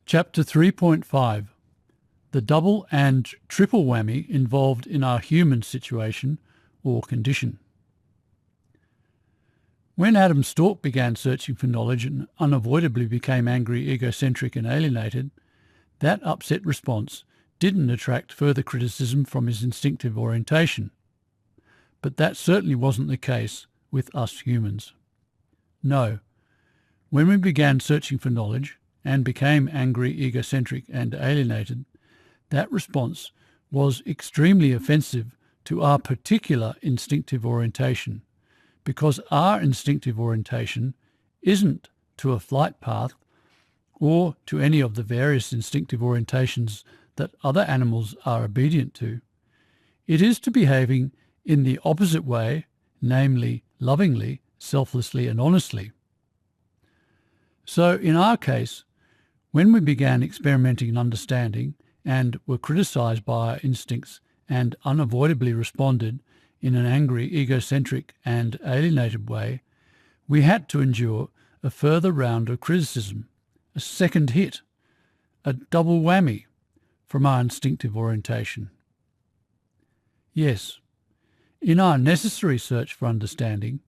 Chapter 3.5 The double and triple whammy involved in our human situation or condition. When Adam Stork began searching for knowledge and unavoidably became angry, egocentric and alienated, that upset response didn't attract further criticism from his instinctive orientation. But that certainly wasn't the case with us humans. No, when we began searching for knowledge and became angry, egocentric and alienated, that response was extremely offensive to our particular instinctive orientation, because our instinctive orientation isn't to a flight path or to any of the various instinctive orientations that other animals are obedient to. It is to behaving in the opposite way, namely lovingly, selflessly and honestly. So in our case, when we began experimenting and understanding and were criticized by our instincts and unavoidably responded in an angry, egocentric and alienated way, we had to endure a further round of criticism, a second hit, a double whammy from our instinctive orientation. Yes, in our necessary search for understanding,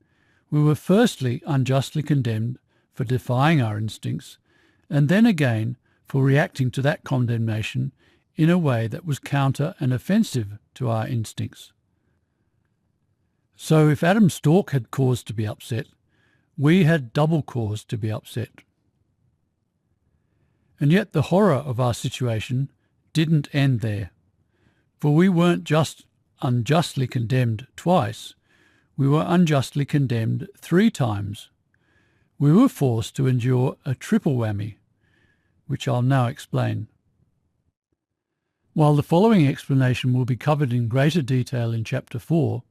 we were firstly unjustly condemned for defying our instincts, and then again for reacting to that condemnation in a way that was counter and offensive to our instincts. So if Adam Stork had cause to be upset, we had double cause to be upset. And yet the horror of our situation didn't end there, for we weren't just unjustly condemned twice, we were unjustly condemned 3 times. We were forced to endure a triple whammy, which I'll now explain. While the following explanation will be covered in greater detail in Chapter 4,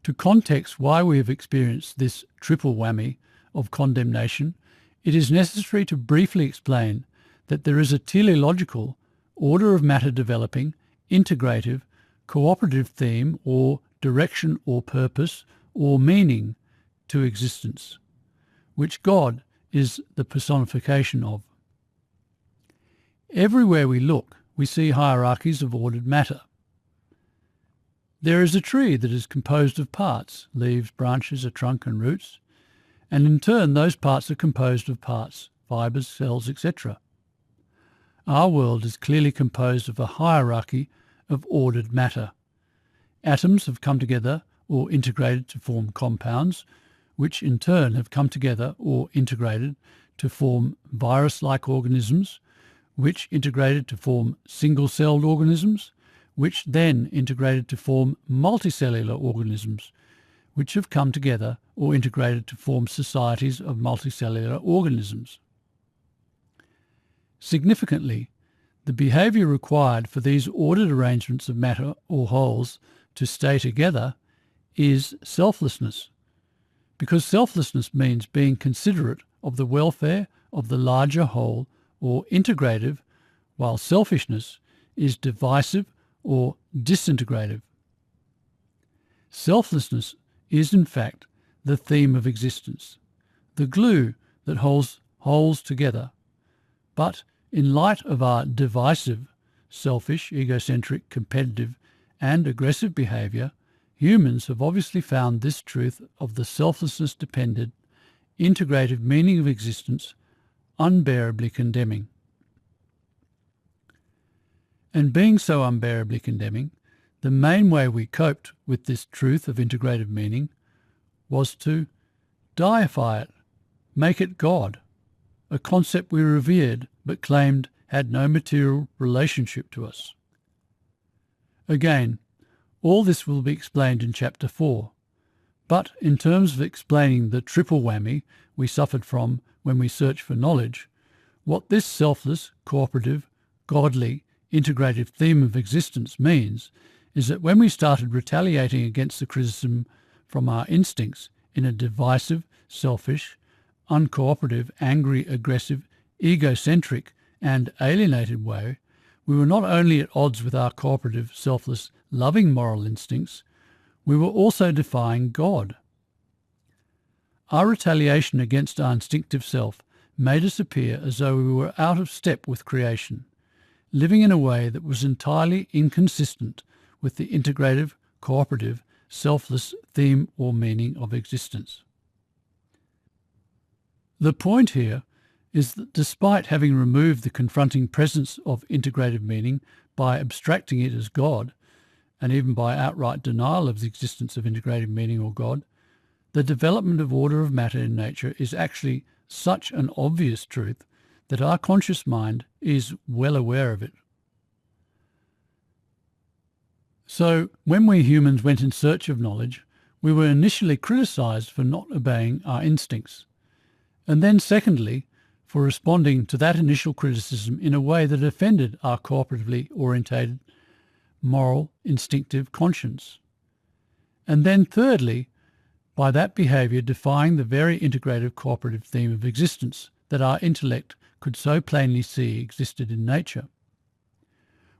to context why we have experienced this triple whammy of condemnation, it is necessary to briefly explain that there is a teleological, order of matter developing, integrative, cooperative theme or direction or purpose or meaning to existence, which God is the personification of. Everywhere we look, we see hierarchies of ordered matter. There is a tree that is composed of parts, leaves, branches, a trunk and roots, and in turn those parts are composed of parts, fibres, cells, etc. Our world is clearly composed of a hierarchy of ordered matter. Atoms have come together or integrated to form compounds, which in turn have come together or integrated to form virus-like organisms, which integrated to form single-celled organisms, which then integrated to form multicellular organisms, which have come together or integrated to form societies of multicellular organisms. Significantly, the behaviour required for these ordered arrangements of matter or wholes to stay together is selflessness, because selflessness means being considerate of the welfare of the larger whole or integrative, while selfishness is divisive or disintegrative. Selflessness is in fact the theme of existence, the glue that holds wholes together. But in light of our divisive, selfish, egocentric, competitive and aggressive behaviour, humans have obviously found this truth of the selflessness-dependent, integrative meaning of existence unbearably condemning. And being so unbearably condemning, the main way we coped with this truth of integrative meaning was to deify it, make it God, a concept we revered but claimed had no material relationship to us. Again, all this will be explained in Chapter 4, but in terms of explaining the triple whammy we suffered from when we searched for knowledge, what this selfless, cooperative, godly, integrative theme of existence means is that when we started retaliating against the criticism from our instincts in a divisive, selfish, uncooperative, angry, aggressive, egocentric and alienated way, we were not only at odds with our cooperative, selfless, loving moral instincts, we were also defying God. Our retaliation against our instinctive self made us appear as though we were out of step with creation, living in a way that was entirely inconsistent with the integrative, cooperative, selfless theme or meaning of existence. The point here is that despite having removed the confronting presence of integrative meaning by abstracting it as God, and even by outright denial of the existence of integrative meaning or God, the development of order of matter in nature is actually such an obvious truth that our conscious mind is well aware of it. So when we humans went in search of knowledge, we were initially criticized for not obeying our instincts, and then secondly, for responding to that initial criticism in a way that offended our cooperatively orientated, moral, instinctive conscience. And then thirdly, by that behaviour defying the very integrative cooperative theme of existence that our intellect could so plainly see existed in nature.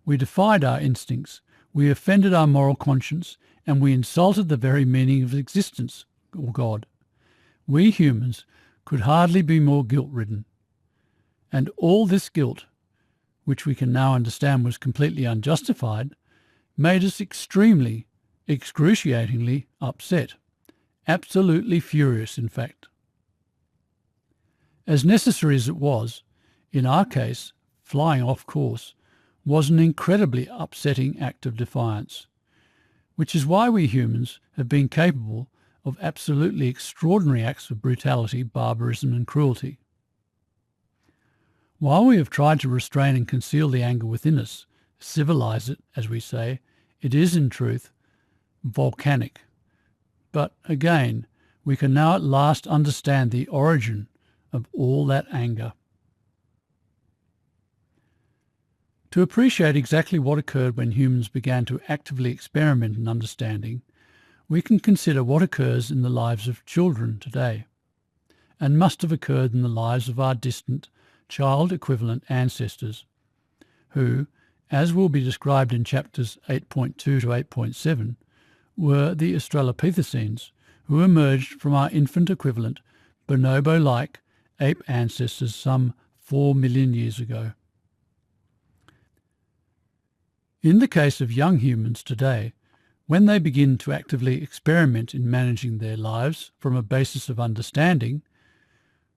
We defied our instincts, we offended our moral conscience, and we insulted the very meaning of existence, or God. We humans could hardly be more guilt-ridden. And all this guilt, which we can now understand was completely unjustified, made us extremely, excruciatingly upset. Absolutely furious, in fact. As necessary as it was, in our case, flying off course was an incredibly upsetting act of defiance, which is why we humans have been capable of absolutely extraordinary acts of brutality, barbarism and cruelty. While we have tried to restrain and conceal the anger within us, civilize it, as we say, it is in truth volcanic. But again, we can now at last understand the origin of all that anger. To appreciate exactly what occurred when humans began to actively experiment in understanding, we can consider what occurs in the lives of children today, and must have occurred in the lives of our distant, child-equivalent ancestors, who, as will be described in chapters 8.2 to 8.7, were the Australopithecines, who emerged from our infant equivalent, bonobo-like ape ancestors some 4 million years ago. In the case of young humans today, when they begin to actively experiment in managing their lives from a basis of understanding,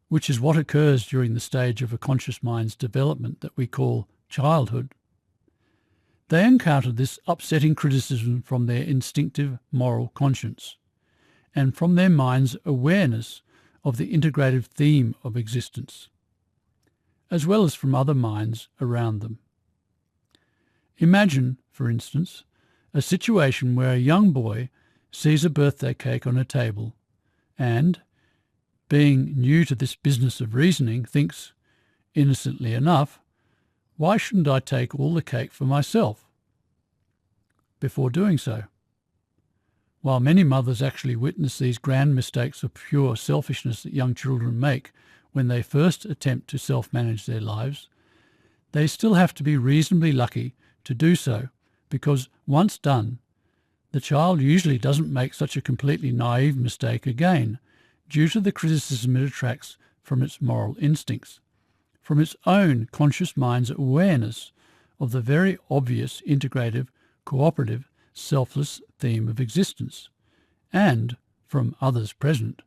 which is what occurs during the stage of a conscious mind's development that we call childhood, they encounter this upsetting criticism from their instinctive moral conscience and from their mind's awareness of the integrative theme of existence, as well as from other minds around them. Imagine, for instance, a situation where a young boy sees a birthday cake on a table and, being new to this business of reasoning, thinks, innocently enough, why shouldn't I take all the cake for myself? Before doing so, while many mothers actually witness these grand mistakes of pure selfishness that young children make when they first attempt to self-manage their lives, they still have to be reasonably lucky to do so, because once done, the child usually doesn't make such a completely naive mistake again, due to the criticism it attracts from its moral instincts, from its own conscious mind's awareness of the very obvious integrative, cooperative, selfless theme of existence, and from others present.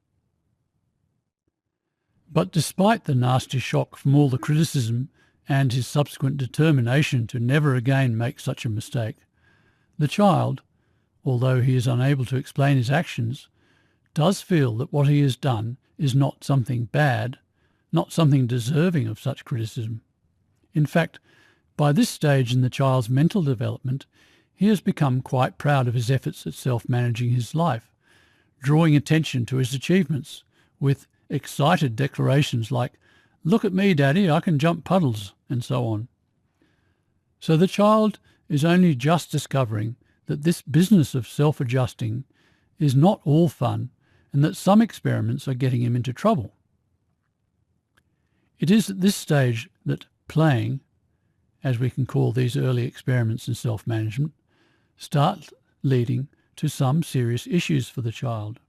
But despite the nasty shock from all the criticism and his subsequent determination to never again make such a mistake, the child, although he is unable to explain his actions, does feel that what he has done is not something bad, not something deserving of such criticism. In fact, by this stage in the child's mental development, he has become quite proud of his efforts at self-managing his life, drawing attention to his achievements with excited declarations like, "Look at me, Daddy, I can jump puddles," and so on. So the child is only just discovering that this business of self-adjusting is not all fun, and that some experiments are getting him into trouble. It is at this stage that playing, as we can call these early experiments in self-management, start leading to some serious issues for the child.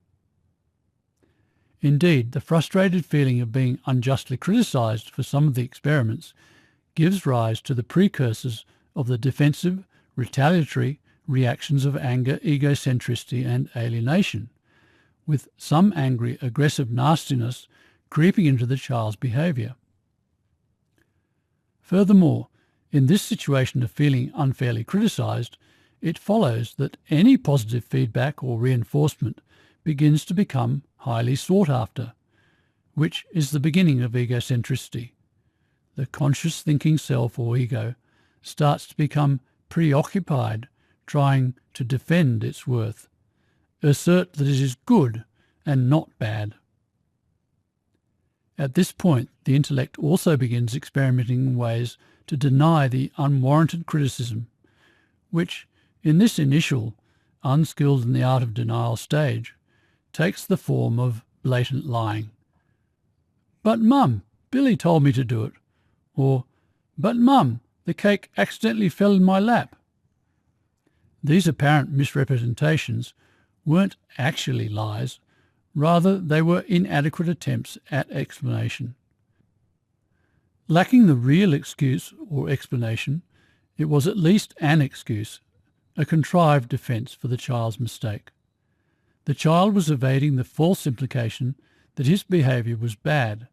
Indeed, the frustrated feeling of being unjustly criticised for some of the experiments gives rise to the precursors of the defensive, retaliatory reactions of anger, egocentricity and alienation, with some angry, aggressive nastiness creeping into the child's behaviour. Furthermore, in this situation of feeling unfairly criticised, it follows that any positive feedback or reinforcement begins to become highly sought after, which is the beginning of egocentricity. The conscious thinking self or ego starts to become preoccupied trying to defend its worth, assert that it is good and not bad. At this point, the intellect also begins experimenting in ways to deny the unwarranted criticism, which, in this initial, unskilled in the art of denial stage, takes the form of blatant lying. "But Mum, Billy told me to do it," or "But Mum, the cake accidentally fell in my lap." These apparent misrepresentations weren't actually lies, rather they were inadequate attempts at explanation. Lacking the real excuse or explanation, it was at least an excuse, a contrived defence for the child's mistake. The child was evading the false implication that his behaviour was bad,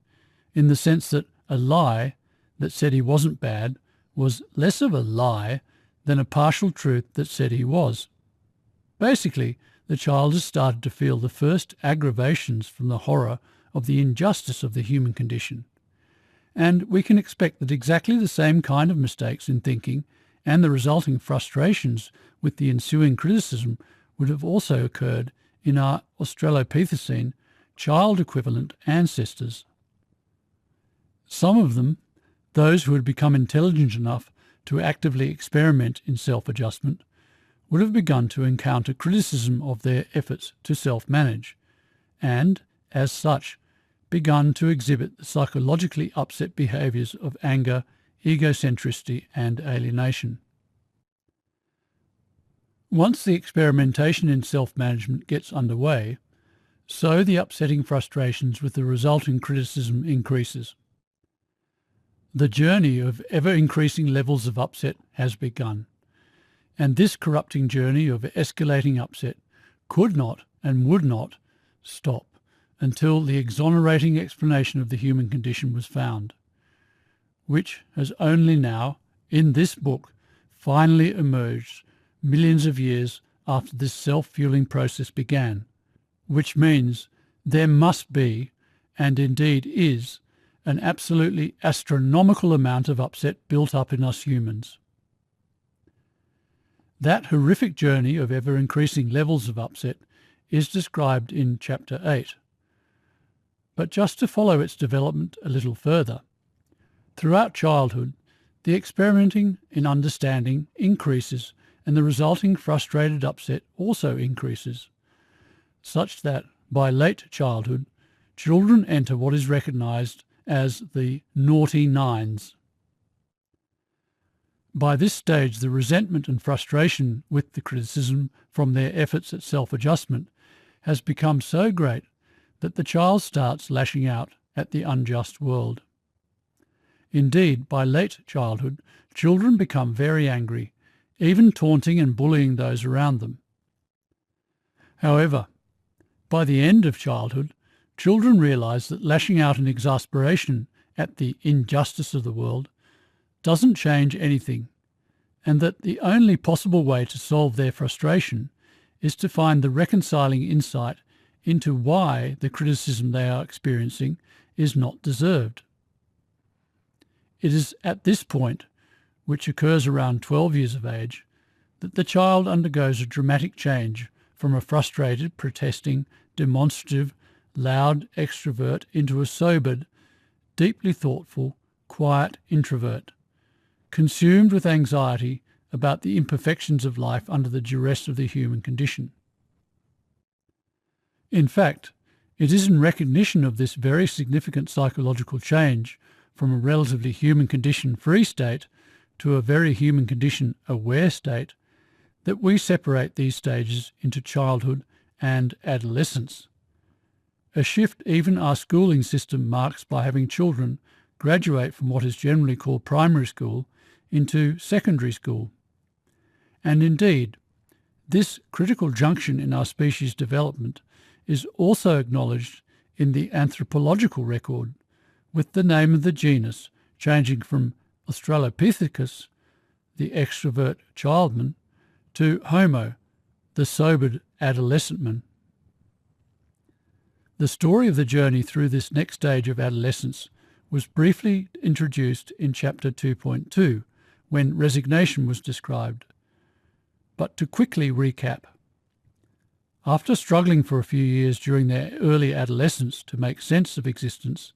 in the sense that a lie that said he wasn't bad was less of a lie than a partial truth that said he was. Basically, the child has started to feel the first aggravations from the horror of the injustice of the human condition. And we can expect that exactly the same kind of mistakes in thinking and the resulting frustrations with the ensuing criticism would have also occurred in our Australopithecine child equivalent ancestors. Some of them, those who had become intelligent enough to actively experiment in self-adjustment, would have begun to encounter criticism of their efforts to self-manage, and, as such, begun to exhibit the psychologically upset behaviours of anger, egocentricity and alienation. Once the experimentation in self-management gets underway, so the upsetting frustrations with the resulting criticism increases. The journey of ever-increasing levels of upset has begun, and this corrupting journey of escalating upset could not and would not stop until the exonerating explanation of the human condition was found, which has only now, in this book, finally emerged millions of years after this self-fueling process began, which means there must be, and indeed is, an absolutely astronomical amount of upset built up in us humans. That horrific journey of ever-increasing levels of upset is described in Chapter 8. But just to follow its development a little further, throughout childhood, the experimenting in understanding increases and the resulting frustrated upset also increases, such that by late childhood, children enter what is recognised as the naughty nines. By this stage, the resentment and frustration with the criticism from their efforts at self-adjustment has become so great that the child starts lashing out at the unjust world. Indeed, by late childhood, children become very angry, even taunting and bullying those around them. However, by the end of childhood, children realise that lashing out in exasperation at the injustice of the world doesn't change anything, and that the only possible way to solve their frustration is to find the reconciling insight into why the criticism they are experiencing is not deserved. It is at this point, which occurs around 12 years of age, that the child undergoes a dramatic change from a frustrated, protesting, demonstrative, loud extrovert into a sobered, deeply thoughtful, quiet introvert, consumed with anxiety about the imperfections of life under the duress of the human condition. In fact, it is in recognition of this very significant psychological change from a relatively human condition free state to a very human condition aware state that we separate these stages into childhood and adolescence. a shift even our schooling system marks by having children graduate from what is generally called primary school into secondary school. And indeed, this critical junction in our species' development is also acknowledged in the anthropological record, with the name of the genus changing from Australopithecus, the extrovert childman, to Homo, the sobered adolescent man. The story of the journey through this next stage of adolescence was briefly introduced in Chapter 2.2, when resignation was described. But to quickly recap, after struggling for a few years during their early adolescence to make sense of existence,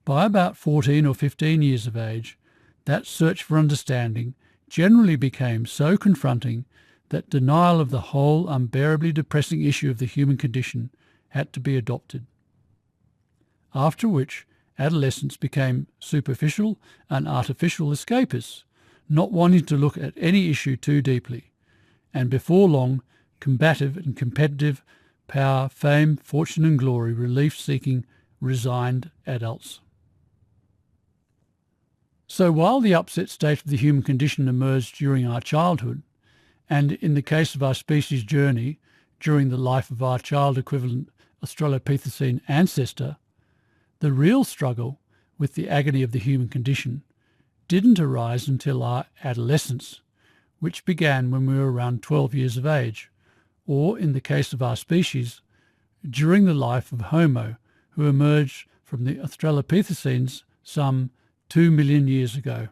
by about 14 or 15 years of age, that search for understanding generally became so confronting that denial of the whole unbearably depressing issue of the human condition had to be adopted. After which, adolescents became superficial and artificial escapists, not wanting to look at any issue too deeply, and before long, combative and competitive, power, fame, fortune and glory, relief-seeking, resigned adults. So while the upset state of the human condition emerged during our childhood, and in the case of our species' journey, during the life of our child-equivalent Australopithecine ancestor, the real struggle with the agony of the human condition didn't arise until our adolescence, which began when we were around 12 years of age, or in the case of our species, during the life of Homo, who emerged from the Australopithecines some 2 million years ago.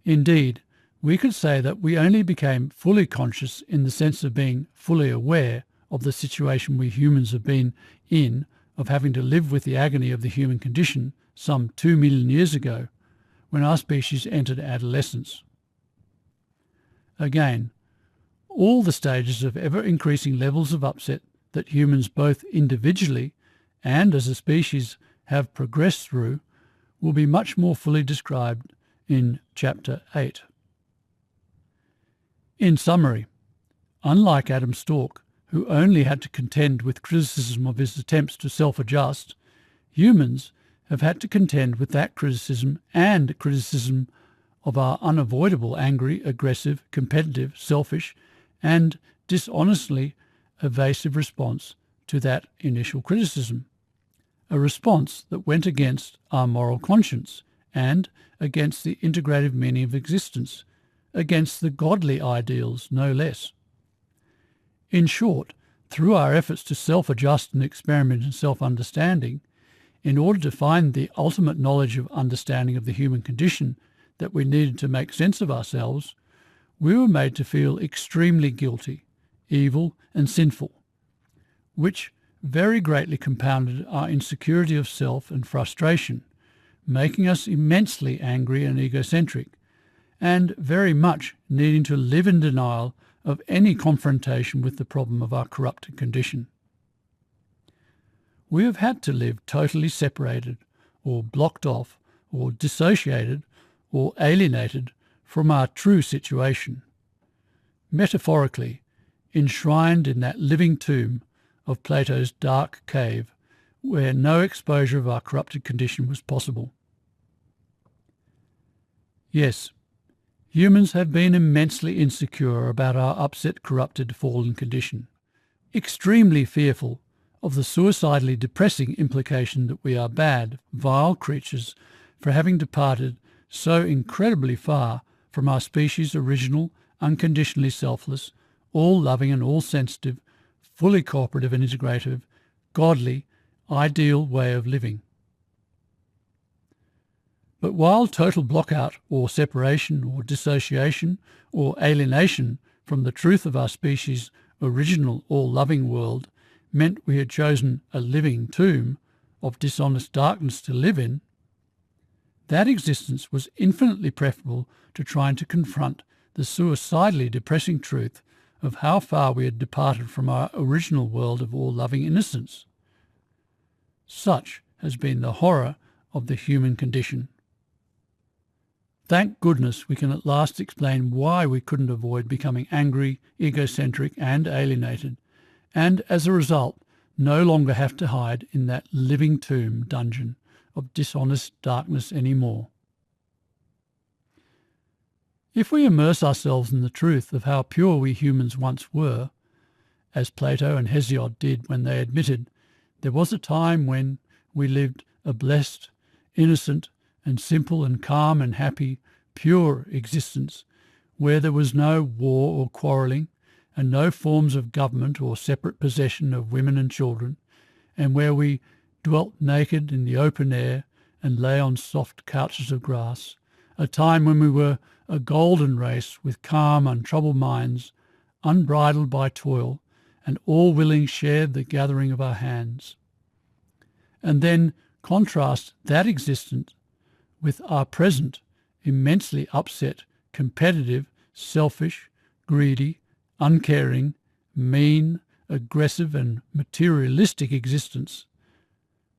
Indeed, we could say that we only became fully conscious in the sense of being fully aware of the situation we humans have been in of having to live with the agony of the human condition some 2 million years ago, when our species entered adolescence. Again, all the stages of ever-increasing levels of upset that humans both individually and as a species have progressed through will be much more fully described in Chapter 8. In summary, unlike Adam Stork, who only had to contend with criticism of his attempts to self-adjust, humans have had to contend with that criticism and criticism of our unavoidable angry, aggressive, competitive, selfish, and dishonestly evasive response to that initial criticism, a response that went against our moral conscience and against the integrative meaning of existence, against the godly ideals, no less. In short, through our efforts to self-adjust and experiment in self-understanding, in order to find the ultimate knowledge of understanding of the human condition that we needed to make sense of ourselves, we were made to feel extremely guilty, evil and sinful, which very greatly compounded our insecurity of self and frustration, making us immensely angry and egocentric, and very much needing to live in denial of any confrontation with the problem of our corrupted condition. We have had to live totally separated, or blocked off, or dissociated, or alienated from our true situation, metaphorically enshrined in that living tomb of Plato's dark cave where no exposure of our corrupted condition was possible. Yes, humans have been immensely insecure about our upset, corrupted, fallen condition, extremely fearful of the suicidally depressing implication that we are bad, vile creatures for having departed so incredibly far from our species' original, unconditionally selfless, all-loving and all-sensitive, fully cooperative and integrative, godly, ideal way of living. But while total blockout or separation or dissociation or alienation from the truth of our species' original all-loving world meant we had chosen a living tomb of dishonest darkness to live in, that existence was infinitely preferable to trying to confront the suicidally depressing truth of how far we had departed from our original world of all-loving innocence. Such has been the horror of the human condition. Thank goodness we can at last explain why we couldn't avoid becoming angry, egocentric and alienated, and as a result no longer have to hide in that living tomb dungeon of dishonest darkness anymore. If we immerse ourselves in the truth of how pure we humans once were, as Plato and Hesiod did when they admitted there was a time when we lived a blessed, innocent and simple and calm and happy, pure existence, where there was no war or quarrelling and no forms of government or separate possession of women and children, and where we dwelt naked in the open air and lay on soft couches of grass, a time when we were a golden race with calm, untroubled minds, unbridled by toil, and all willing shared the gathering of our hands. And then contrast that existence with our present, immensely upset, competitive, selfish, greedy, uncaring, mean, aggressive and materialistic existence.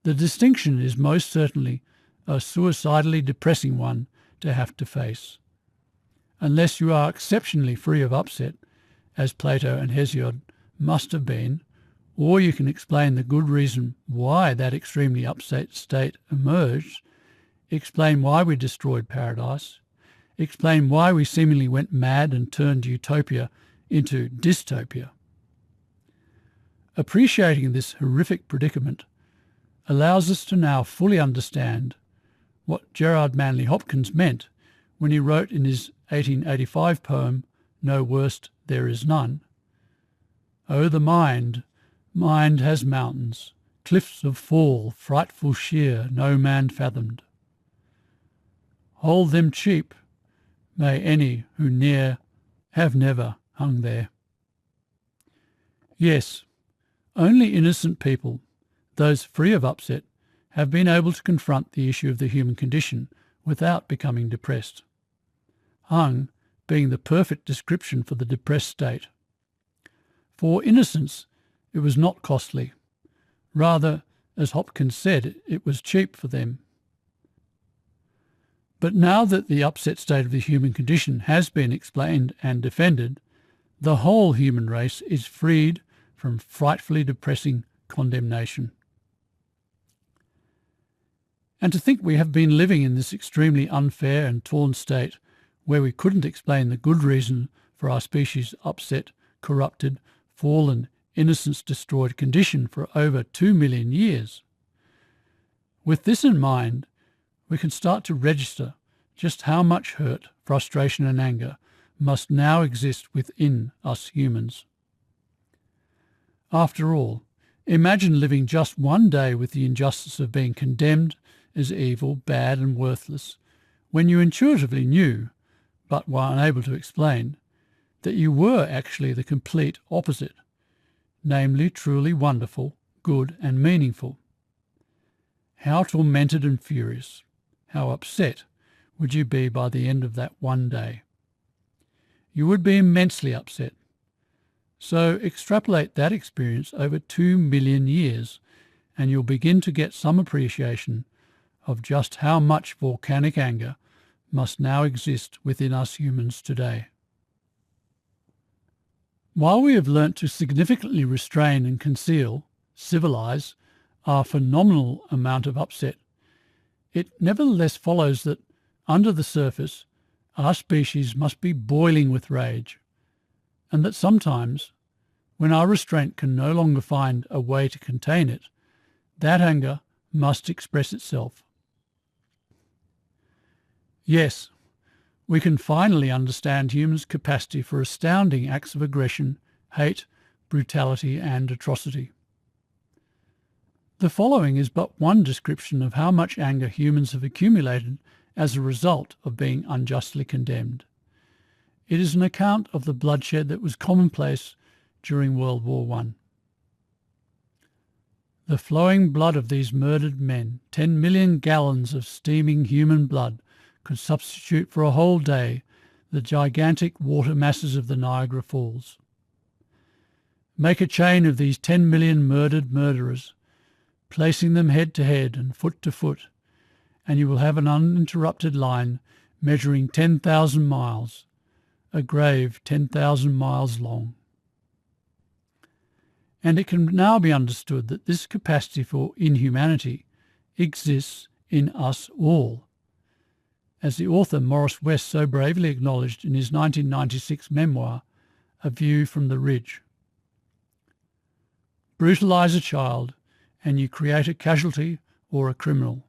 The distinction is most certainly a suicidally depressing one to have to face. Unless you are exceptionally free of upset, as Plato and Hesiod must have been, or you can explain the good reason why that extremely upset state emerged, explain why we destroyed paradise, explain why we seemingly went mad and turned utopia into dystopia. Appreciating this horrific predicament allows us to now fully understand what Gerard Manley Hopkins meant when he wrote in his 1885 poem, No Worst There Is None, "Oh, the mind has mountains, cliffs of fall, frightful sheer, no man fathomed. Hold them cheap, may any who ne'er have never hung there." Yes, only innocent people, those free of upset, have been able to confront the issue of the human condition without becoming depressed. Hung being the perfect description for the depressed state. For innocence, it was not costly. Rather, as Hopkins said, it was cheap for them. But now that the upset state of the human condition has been explained and defended, the whole human race is freed from frightfully depressing condemnation. And to think we have been living in this extremely unfair and torn state where we couldn't explain the good reason for our species' upset, corrupted, fallen, innocence-destroyed condition for over 2 million years. With this in mind, we can start to register just how much hurt, frustration and anger must now exist within us humans. After all, imagine living just one day with the injustice of being condemned as evil, bad and worthless, when you intuitively knew, but were unable to explain, that you were actually the complete opposite, namely truly wonderful, good and meaningful. How tormented and furious, how upset would you be by the end of that one day? You would be immensely upset. So extrapolate that experience over 2 million years and you'll begin to get some appreciation of just how much volcanic anger must now exist within us humans today. While we have learnt to significantly restrain and conceal, civilize, our phenomenal amount of upset, it nevertheless follows that, under the surface, our species must be boiling with rage, and that sometimes, when our restraint can no longer find a way to contain it, that anger must express itself. Yes, we can finally understand humans' capacity for astounding acts of aggression, hate, brutality and atrocity. The following is but one description of how much anger humans have accumulated as a result of being unjustly condemned. It is an account of the bloodshed that was commonplace during World War I. The flowing blood of these murdered men, 10 million gallons of steaming human blood, could substitute for a whole day the gigantic water masses of the Niagara Falls. Make a chain of these 10 million murdered murderers, placing them head to head and foot to foot, and you will have an uninterrupted line measuring 10,000 miles, a grave 10,000 miles long. And it can now be understood that this capacity for inhumanity exists in us all, as the author Morris West so bravely acknowledged in his 1996 memoir, A View from the Ridge. Brutalise a child and you create a casualty or a criminal.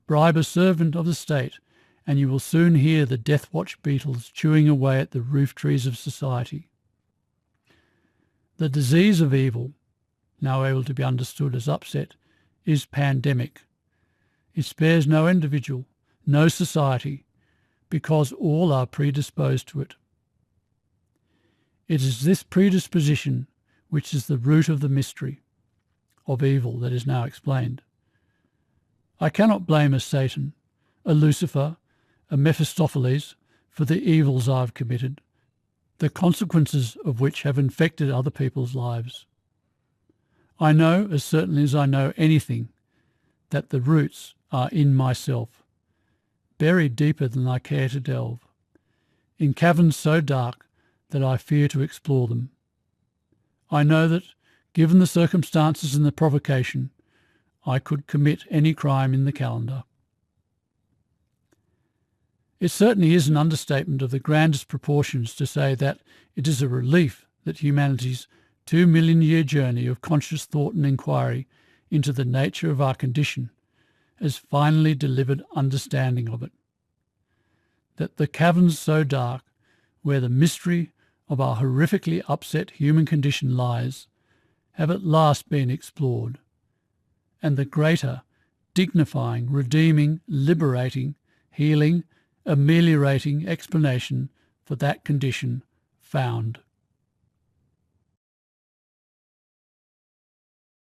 Bribe a servant of the state and you will soon hear the death watch beetles chewing away at the roof trees of society. The disease of evil, now able to be understood as upset, is pandemic. It spares no individual, no society, because all are predisposed to it. It is this predisposition which is the root of the mystery of evil that is now explained. I cannot blame a Satan, a Lucifer, a Mephistopheles for the evils I have committed, the consequences of which have infected other people's lives. I know, as certainly as I know anything, that the roots are in myself, buried deeper than I care to delve, in caverns so dark that I fear to explore them. I know that, given the circumstances and the provocation, I could commit any crime in the calendar. It certainly is an understatement of the grandest proportions to say that it is a relief that humanity's 2-million-year journey of conscious thought and inquiry into the nature of our condition has finally delivered understanding of it. That the caverns so dark, where the mystery of our horrifically upset human condition lies, have at last been explored, and the greater, dignifying, redeeming, liberating, healing, ameliorating explanation for that condition found.